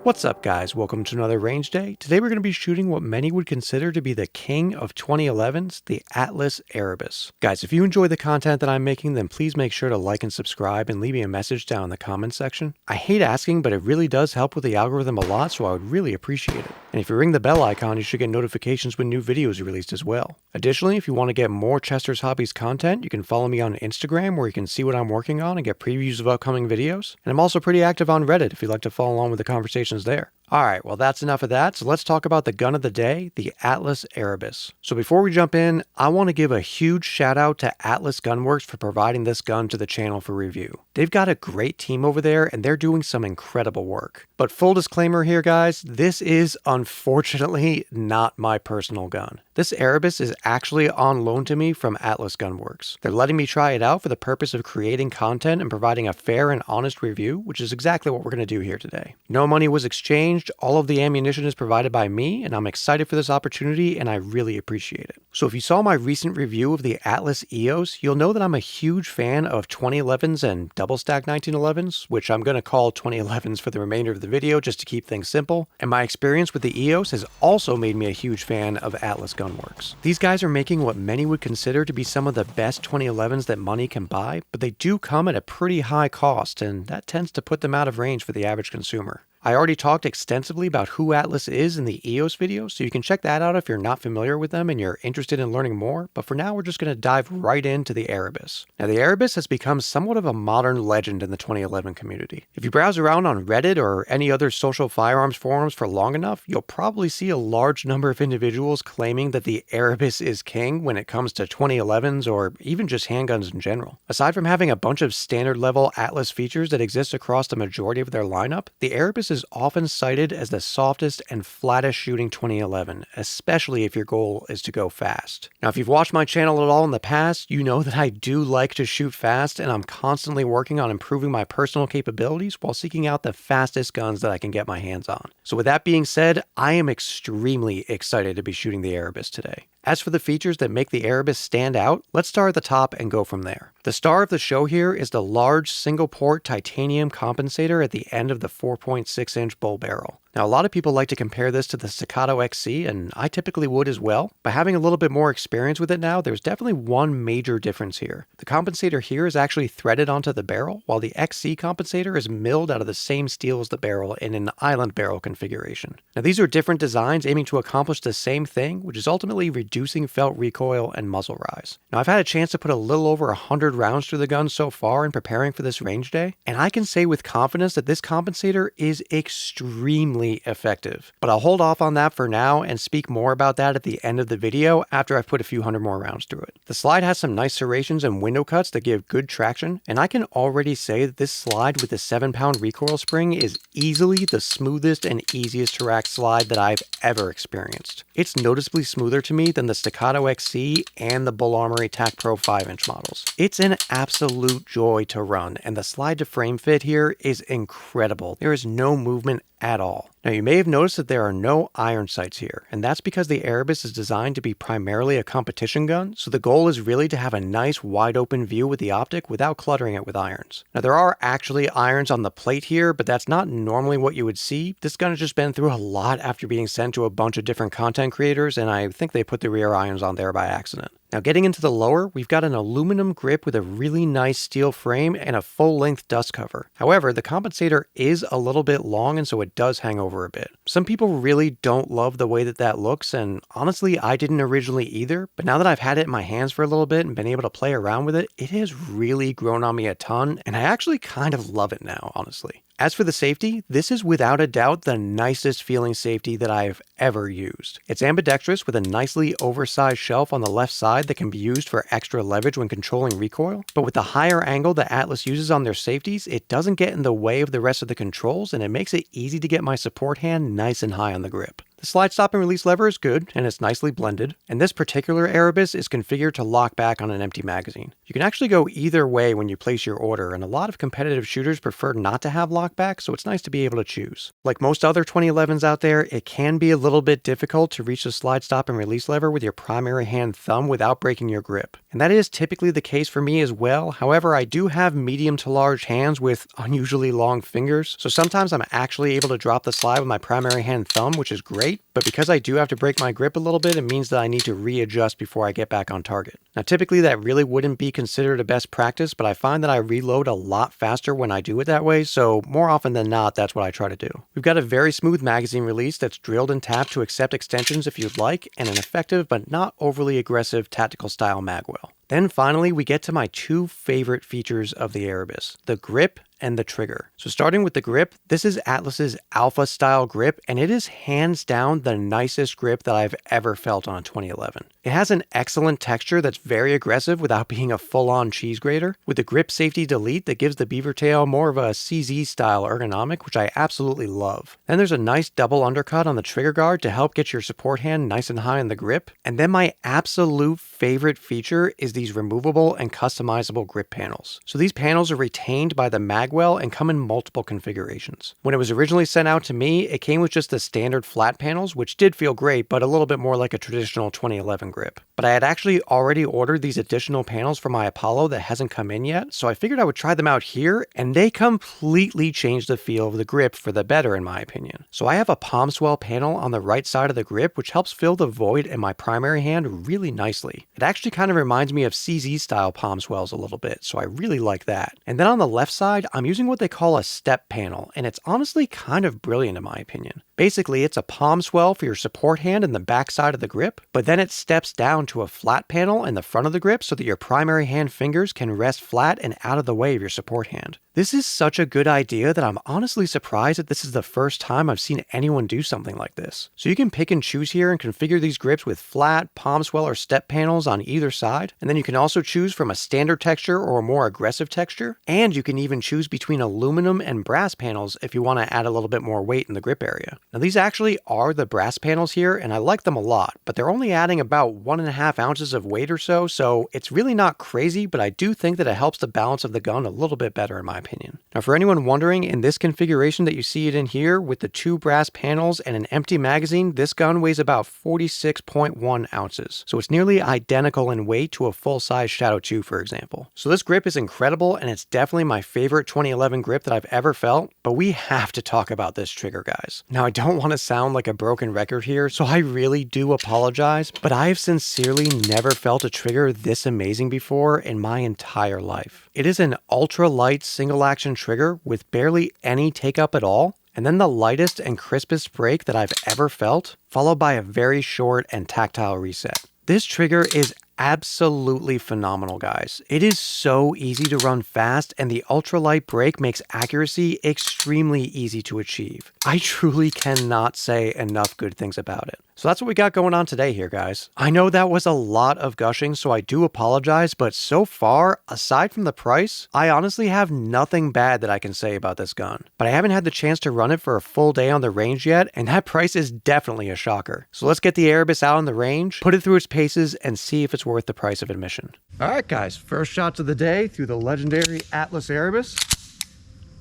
What's up guys, welcome to another range day. Today we're going to be shooting what many would consider to be the king of 2011s, the Atlas Erebus. Guys, if you enjoy the content that I'm making, then please make sure to like and subscribe and leave me a message down in the comments section. I hate asking, but it really does help with the algorithm a lot, so I would really appreciate it. And if you ring the bell icon, you should get notifications when new videos are released as well. Additionally, if you want to get more Chester's Hobbies content, you can follow me on Instagram where you can see what I'm working on and get previews of upcoming videos. And I'm also pretty active on Reddit if you'd like to follow along with the conversations there. Alright, well that's enough of that, so let's talk about the gun of the day, the Atlas Erebus. So before we jump in, I want to give a huge shout out to Atlas Gunworks for providing this gun to the channel for review. They've got a great team over there and they're doing some incredible work. But full disclaimer here guys, this is unfortunately not my personal gun. This Erebus is actually on loan to me from Atlas Gunworks. They're letting me try it out for the purpose of creating content and providing a fair and honest review, which is exactly what we're going to do here today. No money was exchanged, all of the ammunition is provided by me, and I'm excited for this opportunity and I really appreciate it. So if you saw my recent review of the Atlas EOS, you'll know that I'm a huge fan of 2011s and double stack 1911s, which I'm going to call 2011s for the remainder of the video just to keep things simple. And my experience with the EOS has also made me a huge fan of Atlas Gunworks. These guys are making what many would consider to be some of the best 2011s that money can buy, but they do come at a pretty high cost, and that tends to put them out of range for the average consumer. I already talked extensively about who Atlas is in the EOS video, so you can check that out if you're not familiar with them and you're interested in learning more, but for now we're just going to dive right into the Erebus. Now the Erebus has become somewhat of a modern legend in the 2011 community. If you browse around on Reddit or any other social firearms forums for long enough, you'll probably see a large number of individuals claiming that the Erebus is king when it comes to 2011s or even just handguns in general. Aside from having a bunch of standard level Atlas features that exist across the majority of their lineup, the Erebus is often cited as the softest and flattest shooting 2011, especially if your goal is to go fast. Now, if you've watched my channel at all in the past, you know that I do like to shoot fast and I'm constantly working on improving my personal capabilities while seeking out the fastest guns that I can get my hands on. So with that being said, I am extremely excited to be shooting the Erebus today. As for the features that make the Erebus stand out, let's start at the top and go from there. The star of the show here is the large single-port titanium compensator at the end of the 4.6-inch bull barrel. Now, a lot of people like to compare this to the Staccato XC, and I typically would as well. But having a little bit more experience with it now, there's definitely one major difference here. The compensator here is actually threaded onto the barrel, while the XC compensator is milled out of the same steel as the barrel in an island barrel configuration. Now, these are different designs aiming to accomplish the same thing, which is ultimately reducing felt recoil and muzzle rise. Now, I've had a chance to put a little over 100 rounds through the gun so far in preparing for this range day, and I can say with confidence that this compensator is extremely effective. But I'll hold off on that for now and speak more about that at the end of the video after I've put a few hundred more rounds through it. The slide has some nice serrations and window cuts that give good traction, and I can already say that this slide with the 7-pound recoil spring is easily the smoothest and easiest to rack slide that I've ever experienced. It's noticeably smoother to me than the Staccato XC and the Bull Armory Tac Pro 5-inch models. It's an absolute joy to run, and the slide to frame fit here is incredible. There is no movement at all. Now you may have noticed that there are no iron sights here, and that's because the Erebus is designed to be primarily a competition gun, so the goal is really to have a nice wide open view with the optic without cluttering it with irons. Now there are actually irons on the plate here, but that's not normally what you would see. This gun has just been through a lot after being sent to a bunch of different content creators, and I think they put the rear irons on there by accident. Now getting into the lower, we've got an aluminum grip with a really nice steel frame and a full-length dust cover. However, the compensator is a little bit long and so it does hang over a bit. Some people really don't love the way that that looks, and honestly I didn't originally either, but now that I've had it in my hands for a little bit and been able to play around with it, it has really grown on me a ton, and I actually kind of love it now, honestly. As for the safety, this is without a doubt the nicest feeling safety that I've ever used. It's ambidextrous with a nicely oversized shelf on the left side that can be used for extra leverage when controlling recoil, but with the higher angle that Atlas uses on their safeties, it doesn't get in the way of the rest of the controls and it makes it easy to get my support hand nice and high on the grip. The The slide stop and release lever is good, and it's nicely blended, and this particular Erebus is configured to lock back on an empty magazine. You can actually go either way when you place your order, and a lot of competitive shooters prefer not to have lockback, so it's nice to be able to choose. Like most other 2011s out there, it can be a little bit difficult to reach the slide stop and release lever with your primary hand thumb without breaking your grip. And that is typically the case for me as well. However, I do have medium to large hands with unusually long fingers, so sometimes I'm actually able to drop the slide with my primary hand thumb, which is great. But because I do have to break my grip a little bit, it means that I need to readjust before I get back on target. Now, typically that really wouldn't be considered a best practice, but I find that I reload a lot faster when I do it that way, so more often than not, that's what I try to do. We've got a very smooth magazine release that's drilled and tapped to accept extensions if you'd like, and an effective but not overly aggressive tactical style magwell. Then finally, we get to my two favorite features of the Erebus, the grip and the trigger. So starting with the grip, this is Atlas's Alpha style grip, and it is hands down the nicest grip that I've ever felt on a 2011. It has an excellent texture that's very aggressive without being a full-on cheese grater, with the grip safety delete that gives the beaver tail more of a CZ style ergonomic, which I absolutely love. Then there's a nice double undercut on the trigger guard to help get your support hand nice and high in the grip. And then my absolute favorite feature is these removable and customizable grip panels. So these panels are retained by the magwell and come in multiple configurations. When it was originally sent out to me, it came with just the standard flat panels, which did feel great, but a little bit more like a traditional 2011 grip. But I had actually already ordered these additional panels for my Apollo that hasn't come in yet, so I figured I would try them out here, and they completely changed the feel of the grip for the better in my opinion. So I have a palm swell panel on the right side of the grip, which helps fill the void in my primary hand really nicely. It actually kind of reminds me of CZ style palm swells a little bit, so I really like that. And then on the left side, I'm using what they call a step panel, and it's honestly kind of brilliant in my opinion. Basically, it's a palm swell for your support hand in the back side of the grip, but then it steps down to a flat panel in the front of the grip so that your primary hand fingers can rest flat and out of the way of your support hand. This is such a good idea that I'm honestly surprised that this is the first time I've seen anyone do something like this. So you can pick and choose here and configure these grips with flat, palm swell, or step panels on either side, and then you can also choose from a standard texture or a more aggressive texture, and you can even choose between aluminum and brass panels if you want to add a little bit more weight in the grip area. Now these actually are the brass panels here, and I like them a lot, but they're only adding about 1.5 ounces of weight or so, so it's really not crazy, but I do think that it helps the balance of the gun a little bit better in my opinion. Now for anyone wondering, in this configuration that you see it in here, with the two brass panels and an empty magazine, this gun weighs about 46.1 ounces, so it's nearly identical in weight to a full-size Shadow 2 for example. So this grip is incredible, and it's definitely my favorite 2011 grip that I've ever felt, but we have to talk about this trigger, guys. Now I don't want to sound like a broken record here, so I really do apologize, but I've sincerely never felt a trigger this amazing before in my entire life. It is an ultra light single action trigger with barely any take up at all, and then the lightest and crispest break that I've ever felt, followed by a very short and tactile reset. This trigger is absolutely phenomenal, guys. It is so easy to run fast, and the ultralight break makes accuracy extremely easy to achieve. I truly cannot say enough good things about it. So that's what we got going on today here, guys. I know that was a lot of gushing, so I do apologize, but so far, aside from the price, I honestly have nothing bad that I can say about this gun. But I haven't had the chance to run it for a full day on the range yet, and that price is definitely a shocker. So let's get the Erebus out on the range, put it through its paces, and see if it's worth the price of admission. All right, guys, first shots of the day through the legendary Atlas Erebus.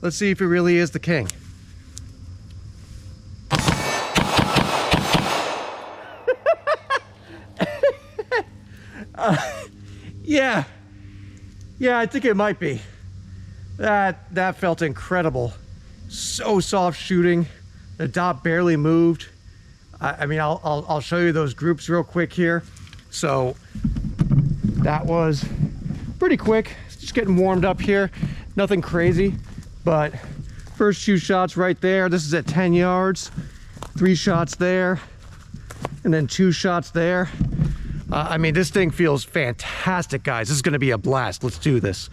Let's see if it really is the king. Yeah, I think it might be. That felt incredible. So soft shooting. The dot barely moved. I mean, I'll show you those groups real quick here. So that was pretty quick. Just getting warmed up here. Nothing crazy, but first 2 shots right there. This is at 10 yards. 3 shots there, and then 2 shots there. I mean, this thing feels fantastic, guys. This is going to be a blast. Let's do this.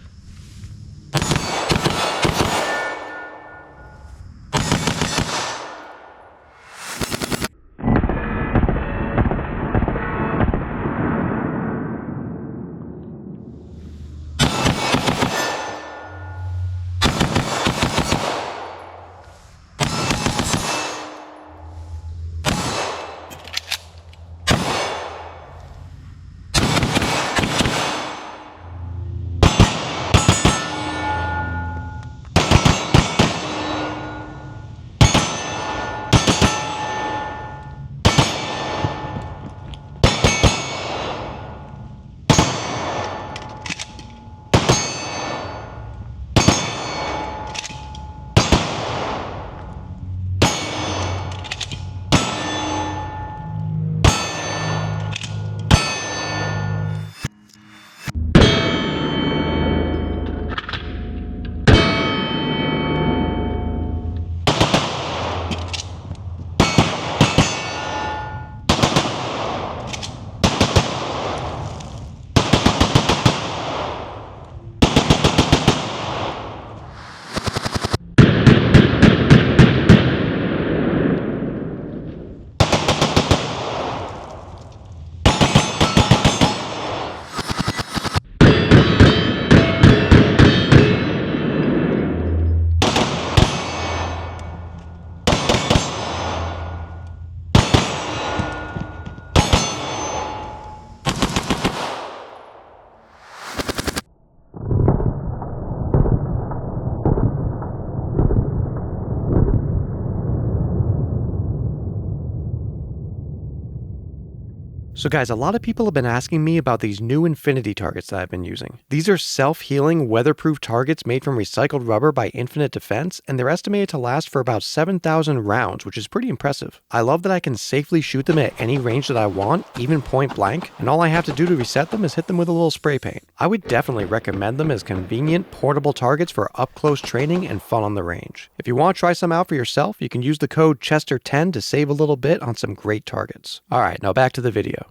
So guys, a lot of people have been asking me about these new infinity targets that I've been using. These are self-healing, weatherproof targets made from recycled rubber by Infinite Defense, and they're estimated to last for about 7,000 rounds, which is pretty impressive. I love that I can safely shoot them at any range that I want, even point blank, and all I have to do to reset them is hit them with a little spray paint. I would definitely recommend them as convenient, portable targets for up-close training and fun on the range. If you want to try some out for yourself, you can use the code Chester10 to save a little bit on some great targets. Alright, now back to the video.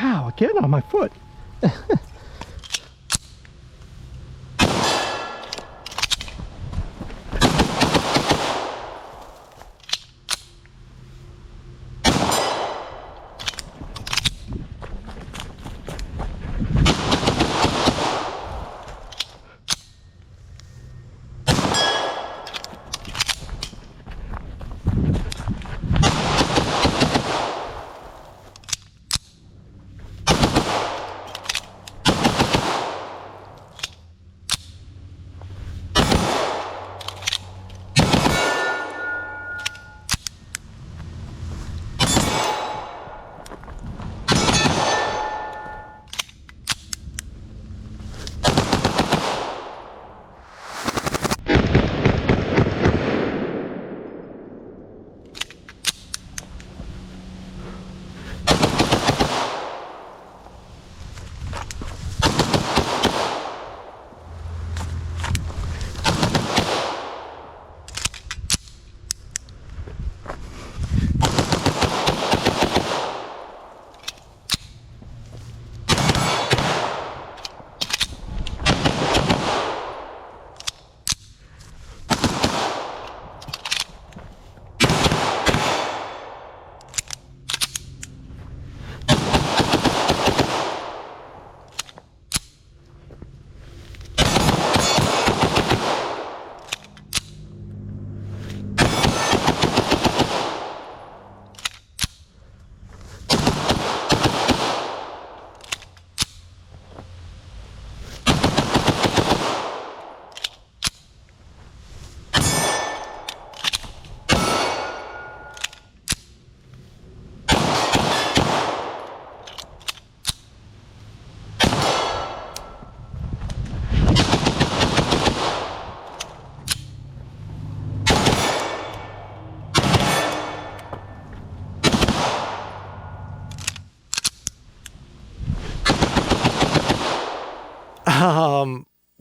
Ow, get on my foot.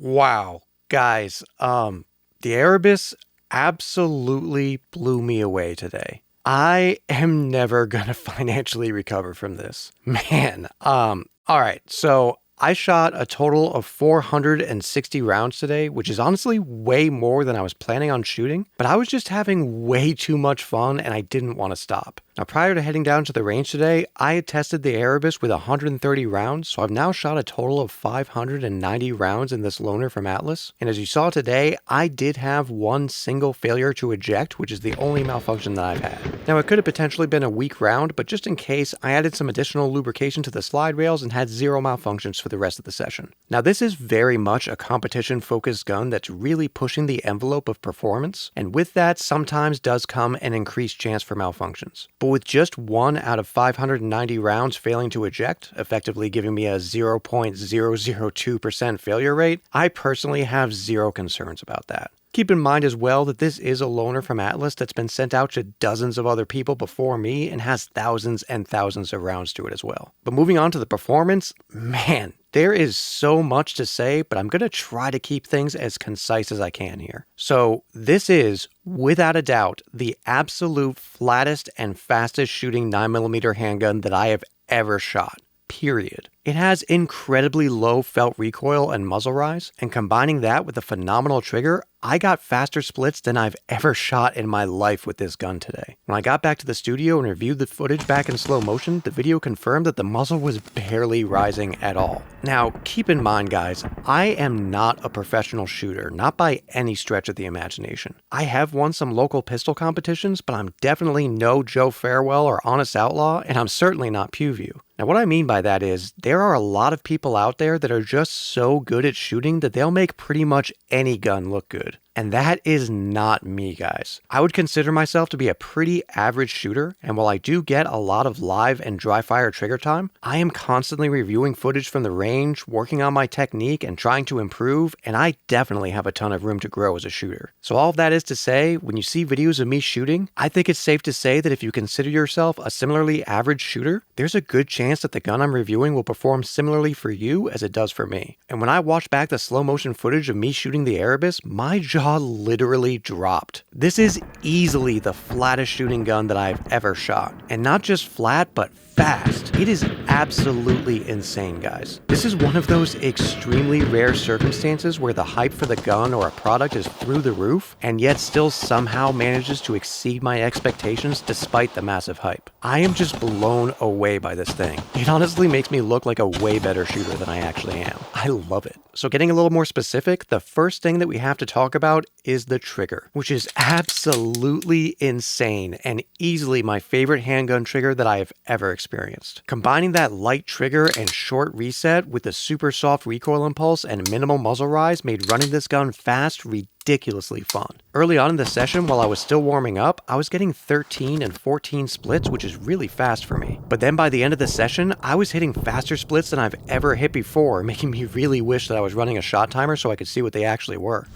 Wow, guys, the Erebus absolutely blew me away today. I am never gonna financially recover from this. Man, alright, so I shot a total of 460 rounds today, which is honestly way more than I was planning on shooting, but I was just having way too much fun and I didn't want to stop. Now, prior to heading down to the range today, I had tested the Erebus with 130 rounds, so I've now shot a total of 590 rounds in this loaner from Atlas. And as you saw today, I did have one single failure to eject, which is the only malfunction that I've had. Now, it could have potentially been a weak round, but just in case, I added some additional lubrication to the slide rails and had zero malfunctions for the rest of the session. Now, this is very much a competition-focused gun that's really pushing the envelope of performance, and with that sometimes does come an increased chance for malfunctions. But with just 1 out of 590 rounds failing to eject, effectively giving me a 0.002% failure rate, I personally have zero concerns about that. Keep in mind as well that this is a loaner from Atlas that's been sent out to dozens of other people before me and has thousands and thousands of rounds to it as well. But moving on to the performance, man, there is so much to say, but I'm going to try to keep things as concise as I can here. So this is, without a doubt, the absolute flattest and fastest shooting 9mm handgun that I have ever shot. Period. It has incredibly low felt recoil and muzzle rise, and combining that with a phenomenal trigger, I got faster splits than I've ever shot in my life with this gun today. When I got back to the studio and reviewed the footage back in slow motion, the video confirmed that the muzzle was barely rising at all. Now, keep in mind guys, I am not a professional shooter, not by any stretch of the imagination. I have won some local pistol competitions, but I'm definitely no Joe Farewell or Honest Outlaw, and I'm certainly not Pewview. Now what I mean by that is, there are a lot of people out there that are just so good at shooting that they'll make pretty much any gun look good. And that is not me, guys. I would consider myself to be a pretty average shooter, and while I do get a lot of live and dry fire trigger time, I am constantly reviewing footage from the range, working on my technique, and trying to improve, and I definitely have a ton of room to grow as a shooter. So all of that is to say, when you see videos of me shooting, I think it's safe to say that if you consider yourself a similarly average shooter, there's a good chance that the gun I'm reviewing will perform similarly for you as it does for me. And when I watch back the slow motion footage of me shooting the Erebus, my jaw literally dropped. This is easily the flattest shooting gun that I've ever shot. And not just flat, but fast. It is absolutely insane, guys. This is one of those extremely rare circumstances where the hype for the gun or a product is through the roof, and yet still somehow manages to exceed my expectations despite the massive hype. I am just blown away by this thing. It honestly makes me look like a way better shooter than I actually am. I love it. So getting a little more specific, the first thing that we have to talk about is the trigger, which is absolutely insane and easily my favorite handgun trigger that I have ever experienced. Combining that light trigger and short reset with the super soft recoil impulse and minimal muzzle rise made running this gun fast ridiculously fun. Early on in the session, while I was still warming up, I was getting 13 and 14 splits, which is really fast for me. But then by the end of the session, I was hitting faster splits than I've ever hit before, making me really wish that I was running a shot timer so I could see what they actually were.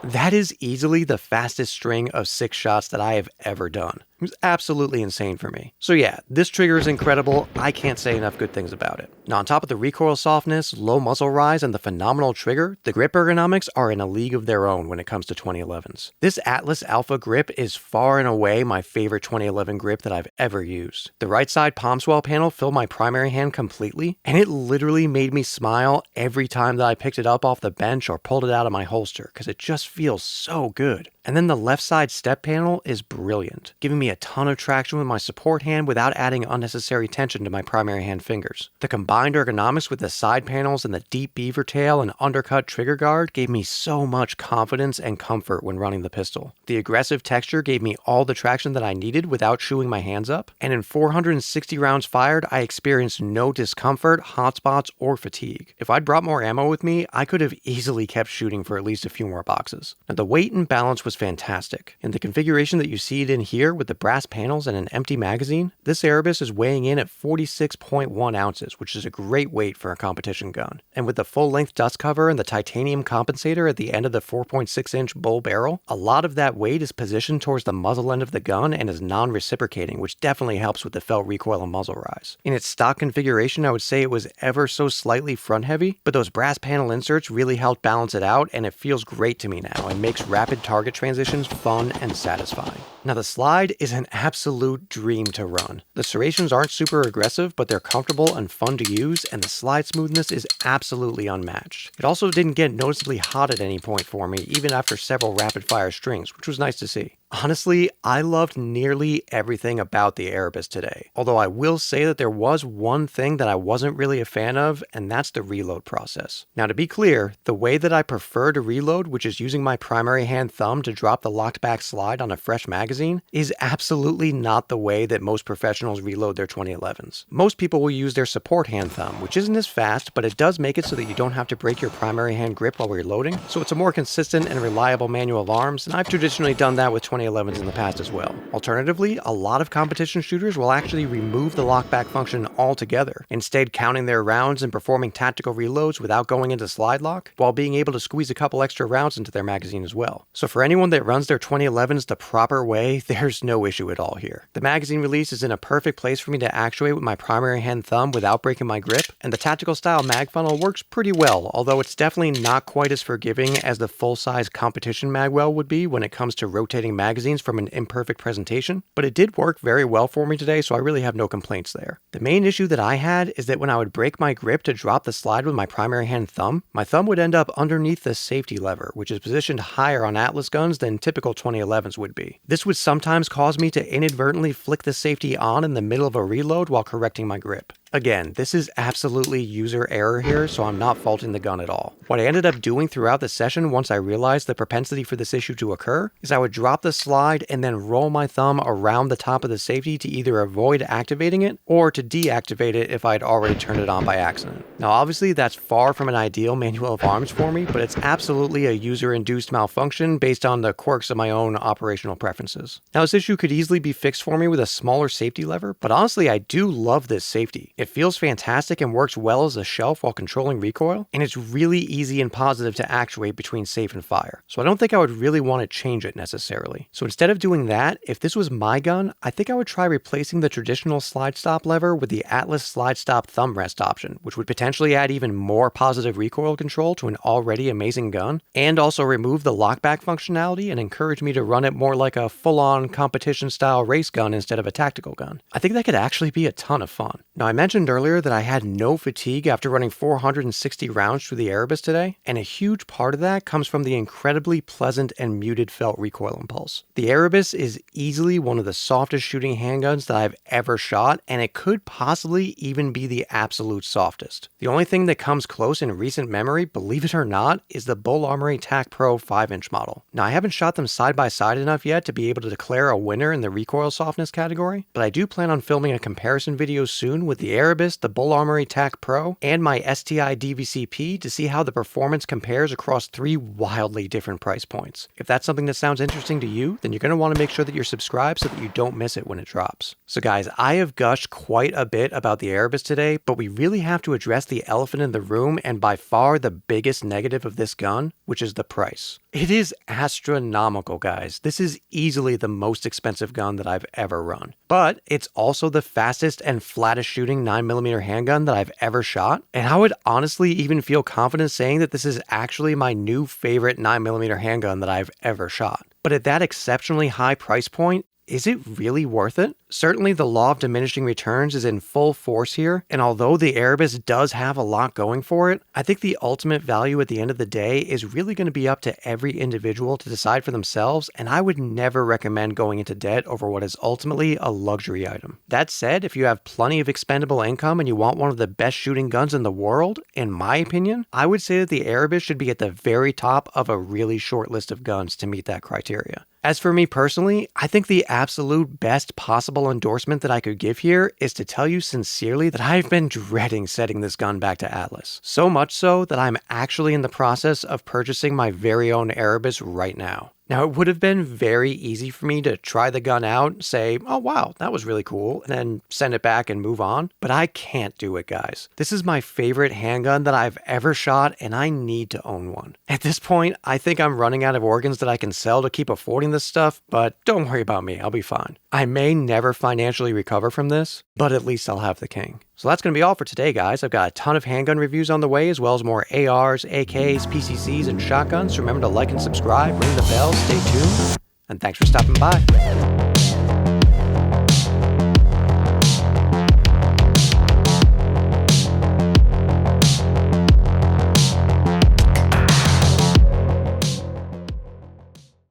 That is easily the fastest string of 6 shots that I have ever done. It was absolutely insane for me. So yeah, this trigger is incredible. I can't say enough good things about it. Now on top of the recoil softness, low muzzle rise, and the phenomenal trigger, the grip ergonomics are in a league of their own when it comes to 2011s. This Atlas Alpha grip is far and away my favorite 2011 grip that I've ever used. The right side palm swell panel filled my primary hand completely, and it literally made me smile every time that I picked it up off the bench or pulled it out of my holster, because it just feels so good. And then the left side step panel is brilliant, giving me a ton of traction with my support hand without adding unnecessary tension to my primary hand fingers. The combined ergonomics with the side panels and the deep beaver tail and undercut trigger guard gave me so much confidence and comfort when running the pistol. The aggressive texture gave me all the traction that I needed without chewing my hands up, and in 460 rounds fired, I experienced no discomfort, hotspots, or fatigue. If I'd brought more ammo with me, I could have easily kept shooting for at least a few more boxes. Now the weight and balance was fantastic. In the configuration that you see it in here with the brass panels and an empty magazine, this Erebus is weighing in at 46.1 ounces, which is a great weight for a competition gun. And with the full-length dust cover and the titanium compensator at the end of the 4.6-inch bull barrel, a lot of that weight is positioned towards the muzzle end of the gun and is non-reciprocating, which definitely helps with the felt recoil and muzzle rise. In its stock configuration, I would say it was ever so slightly front-heavy, but those brass panel inserts really helped balance it out, and it feels great to me now and makes rapid target transitions fun and satisfying. Now the slide is an absolute dream to run. The serrations aren't super aggressive, but they're comfortable and fun to use, and the slide smoothness is absolutely unmatched. It also didn't get noticeably hot at any point for me, even after several rapid fire strings, which was nice to see. Honestly, I loved nearly everything about the Erebus today, although I will say that there was one thing that I wasn't really a fan of, and that's the reload process. Now to be clear, the way that I prefer to reload, which is using my primary hand thumb to drop the locked back slide on a fresh magazine, is absolutely not the way that most professionals reload their 2011s. Most people will use their support hand thumb, which isn't as fast, but it does make it so that you don't have to break your primary hand grip while reloading, so it's a more consistent and reliable manual of arms, and I've traditionally done that with 2011 2011s in the past as well. Alternatively, a lot of competition shooters will actually remove the lockback function altogether, instead counting their rounds and performing tactical reloads without going into slide lock, while being able to squeeze a couple extra rounds into their magazine as well. So for anyone that runs their 2011s the proper way, there's no issue at all here. The magazine release is in a perfect place for me to actuate with my primary hand thumb without breaking my grip, and the tactical style mag funnel works pretty well, although it's definitely not quite as forgiving as the full-size competition magwell would be when it comes to rotating magazines from an imperfect presentation, but it did work very well for me today, so I really have no complaints there. The main issue that I had is that when I would break my grip to drop the slide with my primary hand thumb, my thumb would end up underneath the safety lever, which is positioned higher on Atlas guns than typical 2011s would be. This would sometimes cause me to inadvertently flick the safety on in the middle of a reload while correcting my grip. Again, this is absolutely user error here, so I'm not faulting the gun at all. What I ended up doing throughout the session once I realized the propensity for this issue to occur is I would drop the slide and then roll my thumb around the top of the safety to either avoid activating it or to deactivate it if I'd already turned it on by accident. Now obviously that's far from an ideal manual of arms for me, but it's absolutely a user-induced malfunction based on the quirks of my own operational preferences. Now this issue could easily be fixed for me with a smaller safety lever, but honestly I do love this safety. It feels fantastic and works well as a shelf while controlling recoil, and it's really easy and positive to actuate between safe and fire. So I don't think I would really want to change it necessarily. So instead of doing that, if this was my gun, I think I would try replacing the traditional slide stop lever with the Atlas slide stop thumb rest option, which would potentially add even more positive recoil control to an already amazing gun, and also remove the lockback functionality and encourage me to run it more like a full-on competition style race gun instead of a tactical gun. I think that could actually be a ton of fun. Now I mentioned earlier that I had no fatigue after running 460 rounds through the Erebus today, and a huge part of that comes from the incredibly pleasant and muted felt recoil impulse. The Erebus is easily one of the softest shooting handguns that I've ever shot, and it could possibly even be the absolute softest. The only thing that comes close in recent memory, believe it or not, is the Bull Armory Tac Pro 5-inch model. Now I haven't shot them side by side enough yet to be able to declare a winner in the recoil softness category, but I do plan on filming a comparison video soon with the Erebus, the Bull Armory Tac Pro, and my STI DVC-P to see how the performance compares across 3 wildly different price points. If that's something that sounds interesting to you, then you're going to want to make sure that you're subscribed so that you don't miss it when it drops. So guys, I have gushed quite a bit about the Erebus today, but we really have to address the elephant in the room and by far the biggest negative of this gun, which is the price. It is astronomical, guys. This is easily the most expensive gun that I've ever run. But it's also the fastest and flattest shooting 9mm handgun that I've ever shot, and I would honestly even feel confident saying that this is actually my new favorite 9mm handgun that I've ever shot. But at that exceptionally high price point, is it really worth it? Certainly the law of diminishing returns is in full force here, and although the Erebus does have a lot going for it, I think the ultimate value at the end of the day is really going to be up to every individual to decide for themselves, and I would never recommend going into debt over what is ultimately a luxury item. That said, if you have plenty of expendable income and you want one of the best shooting guns in the world, in my opinion, I would say that the Erebus should be at the very top of a really short list of guns to meet that criteria. As for me personally, I think the absolute best possible endorsement that I could give here is to tell you sincerely that I've been dreading setting this gun back to Atlas. So much so that I'm actually in the process of purchasing my very own Erebus right now. Now, it would have been very easy for me to try the gun out, say, oh wow, that was really cool, and then send it back and move on, but I can't do it, guys. This is my favorite handgun that I've ever shot, and I need to own one. At this point, I think I'm running out of organs that I can sell to keep affording this stuff, but don't worry about me, I'll be fine. I may never financially recover from this, but at least I'll have the king. So that's going to be all for today, guys. I've got a ton of handgun reviews on the way, as well as more ARs, AKs, PCCs, and shotguns. So remember to like and subscribe, ring the bell, stay tuned, and thanks for stopping by.